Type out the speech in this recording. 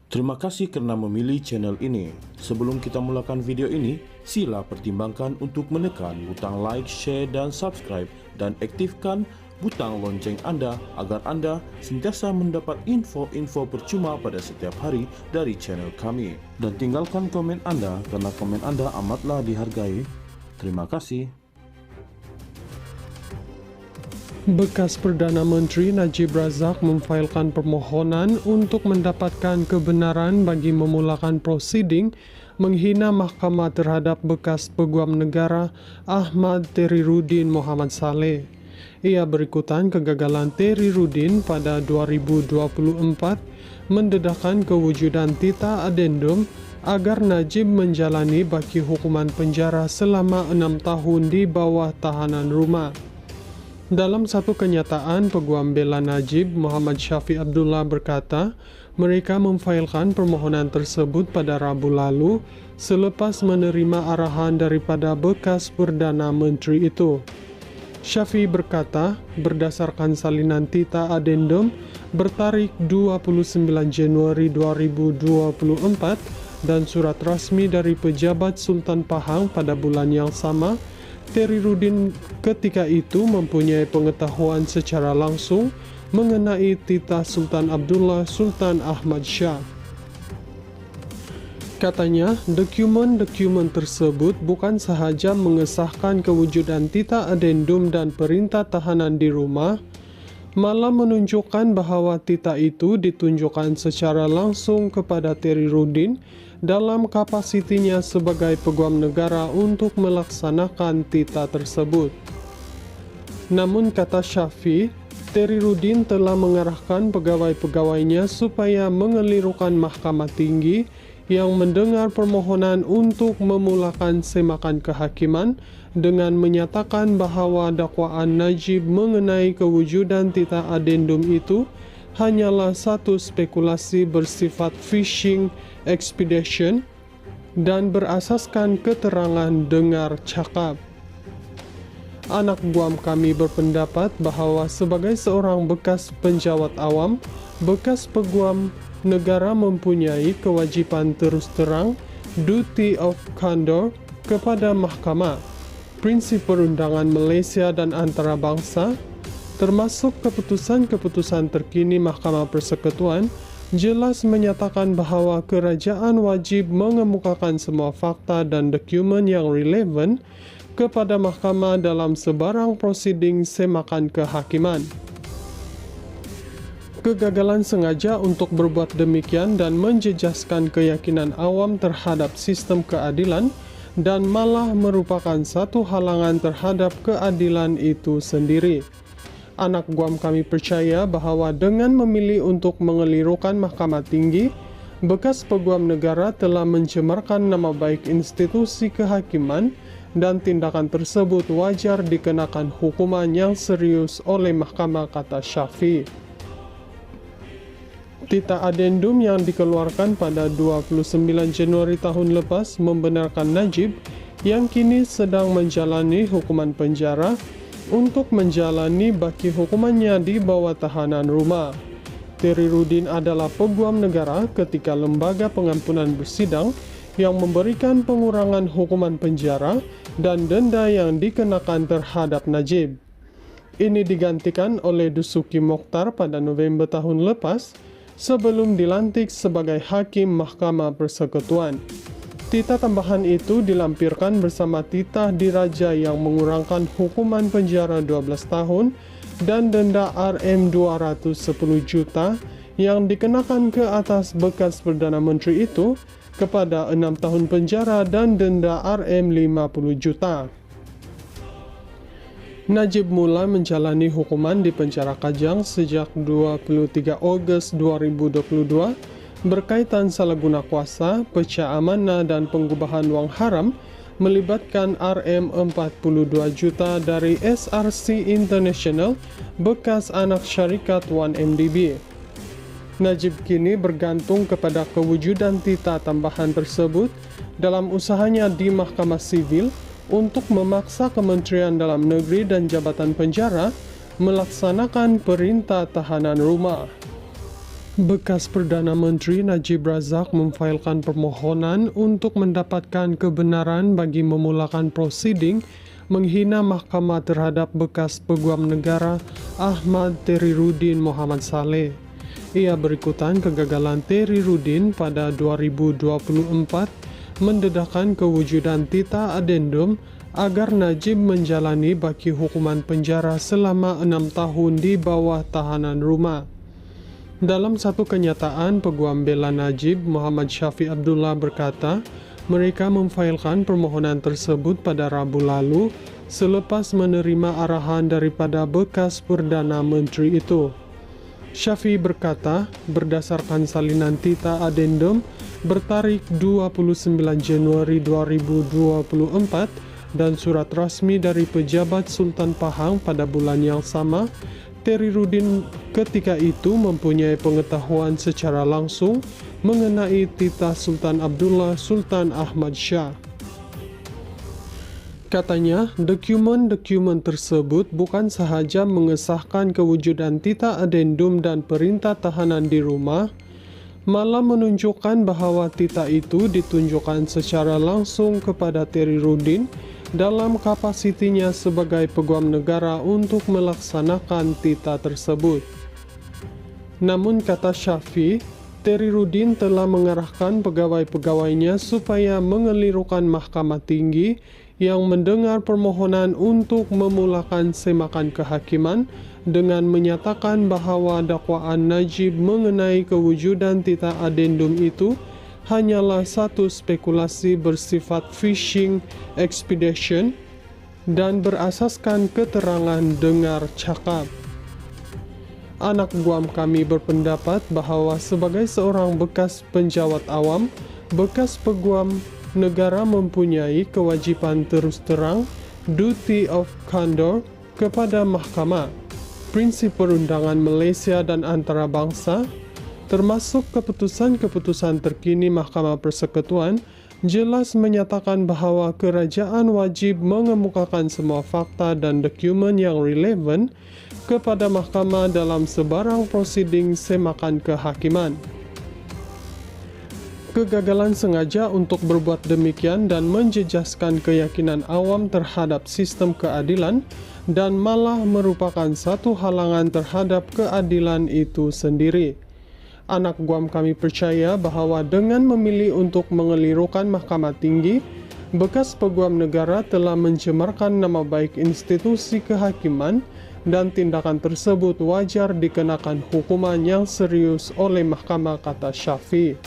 Terima kasih karena memilih channel ini. Sebelum kita mulakan video ini, sila pertimbangkan untuk menekan butang like, share, dan subscribe, dan aktifkan butang lonceng Anda agar Anda sentiasa mendapat info-info percuma pada setiap hari dari channel kami. Dan tinggalkan komen Anda karena komen Anda amatlah dihargai. Terima kasih. Bekas Perdana Menteri Najib Razak memfailkan permohonan untuk mendapatkan kebenaran bagi memulakan prosiding menghina mahkamah terhadap bekas Peguam Negara Ahmad Teriruddin Muhammad Saleh. Ia berikutan kegagalan Teriruddin pada 2024 mendedahkan kewujudan Tita Adendum agar Najib menjalani baki hukuman penjara selama 6 tahun di bawah tahanan rumah. Dalam satu kenyataan, Peguam Bela Najib Muhammad Syafiq Abdullah berkata, mereka memfailkan permohonan tersebut pada Rabu lalu selepas menerima arahan daripada bekas Perdana Menteri itu. Syafiq berkata, berdasarkan salinan Tita Adendum bertarik 29 Januari 2024 dan surat rasmi dari pejabat Sultan Pahang pada bulan yang sama, Teriruddin ketika itu mempunyai pengetahuan secara langsung mengenai Tita Sultan Abdullah Sultan Ahmad Shah. Katanya, dokumen-dokumen tersebut bukan sahaja mengesahkan kewujudan Tita Adendum dan perintah tahanan di rumah, malah menunjukkan bahwa Tita itu ditunjukkan secara langsung kepada Teriruddin dalam kapasitinya sebagai peguam negara untuk melaksanakan tita tersebut. Namun kata Syafiq, Teriruddin telah mengarahkan pegawai-pegawainya supaya mengelirukan Mahkamah Tinggi yang mendengar permohonan untuk memulakan semakan kehakiman dengan menyatakan bahwa dakwaan Najib mengenai kewujudan Tita Adendum itu hanyalah satu spekulasi bersifat fishing expedition dan berasaskan keterangan dengar cakap. Anak buam kami berpendapat bahwa sebagai seorang bekas penjawat awam, bekas peguam negara mempunyai kewajiban terus terang, duty of candor kepada mahkamah, prinsip perundangan Malaysia dan antarabangsa, termasuk keputusan-keputusan terkini Mahkamah Persekutuan, jelas menyatakan bahwa kerajaan wajib mengemukakan semua fakta dan dokumen yang relevan kepada mahkamah dalam sebarang prosiding semakan kehakiman. Kegagalan sengaja untuk berbuat demikian dan menjejaskan keyakinan awam terhadap sistem keadilan dan malah merupakan satu halangan terhadap keadilan itu sendiri. Anak guam kami percaya bahwa dengan memilih untuk mengelirukan Mahkamah Tinggi, bekas peguam negara telah mencemarkan nama baik institusi kehakiman dan tindakan tersebut wajar dikenakan hukuman yang serius oleh mahkamah, kata Syafiq. Tita Adendum yang dikeluarkan pada 29 Januari tahun lepas membenarkan Najib yang kini sedang menjalani hukuman penjara untuk menjalani baki hukumannya di bawah tahanan rumah. Teriruddin adalah peguam negara ketika lembaga pengampunan bersidang yang memberikan pengurangan hukuman penjara dan denda yang dikenakan terhadap Najib. Ini digantikan oleh Dusuki Mokhtar pada November tahun lepas sebelum dilantik sebagai Hakim Mahkamah Persekutuan. Tita tambahan itu dilampirkan bersama titah diraja yang mengurangkan hukuman penjara 12 tahun dan denda Rm 210 juta yang dikenakan ke atas bekas Perdana Menteri itu kepada 6 tahun penjara dan denda Rm 50 juta. Najib mula menjalani hukuman di penjara Kajang sejak 23 Ogos 2022 berkaitan salah guna kuasa, pecah amanah dan pengubahan wang haram melibatkan Rm 42 juta dari SRC International bekas anak syarikat 1MDB. Najib kini bergantung kepada kewujudan tita tambahan tersebut dalam usahanya di Mahkamah Sivil untuk memaksa Kementerian Dalam Negeri dan Jabatan Penjara melaksanakan perintah tahanan rumah. Bekas Perdana Menteri Najib Razak memfailkan permohonan untuk mendapatkan kebenaran bagi memulakan prosiding menghina mahkamah terhadap bekas Peguam Negara Ahmad Teriruddin Muhammad Saleh. Ia berikutan kegagalan Teriruddin pada 2024 mendedahkan kewujudan tita adendum agar Najib menjalani baki hukuman penjara selama 6 tahun di bawah tahanan rumah. Dalam satu kenyataan, Peguam Bela Najib Muhammad Syafiq Abdullah berkata, mereka memfailkan permohonan tersebut pada Rabu lalu selepas menerima arahan daripada bekas Perdana Menteri itu. Syafiq berkata, berdasarkan salinan tita adendum bertarik 29 Januari 2024 dan surat rasmi dari pejabat Sultan Pahang pada bulan yang sama, Teriruddin ketika itu mempunyai pengetahuan secara langsung mengenai titah Sultan Abdullah Sultan Ahmad Shah. Katanya, dokumen-dokumen tersebut bukan sahaja mengesahkan kewujudan titah adendum dan perintah tahanan di rumah, malah menunjukkan bahwa titah itu ditunjukkan secara langsung kepada Teriruddin dalam kapasitinya sebagai peguam negara untuk melaksanakan titah tersebut. Namun kata Syafiq, Teriruddin telah mengarahkan pegawai-pegawainya supaya mengelirukan Mahkamah Tinggi yang mendengar permohonan untuk memulakan semakan kehakiman dengan menyatakan bahwa dakwaan Najib mengenai kewujudan titah adendum itu hanyalah satu spekulasi bersifat fishing expedition dan berasaskan keterangan dengar cakap. Anak guam kami berpendapat bahwa sebagai seorang bekas penjawat awam, bekas peguam negara mempunyai kewajiban terus terang, duty of candor, kepada mahkamah, prinsip perundangan Malaysia dan antarabangsa, termasuk keputusan-keputusan terkini Mahkamah Persekutuan, jelas menyatakan bahwa kerajaan wajib mengemukakan semua fakta dan dokumen yang relevan kepada mahkamah dalam sebarang prosiding semakan kehakiman. Kegagalan sengaja untuk berbuat demikian dan menjejaskan keyakinan awam terhadap sistem keadilan dan malah merupakan satu halangan terhadap keadilan itu sendiri. Anak guam kami percaya bahwa dengan memilih untuk mengelirukan Mahkamah Tinggi, bekas peguam negara telah mencemarkan nama baik institusi kehakiman dan tindakan tersebut wajar dikenakan hukuman yang serius oleh mahkamah, kata Syafiq.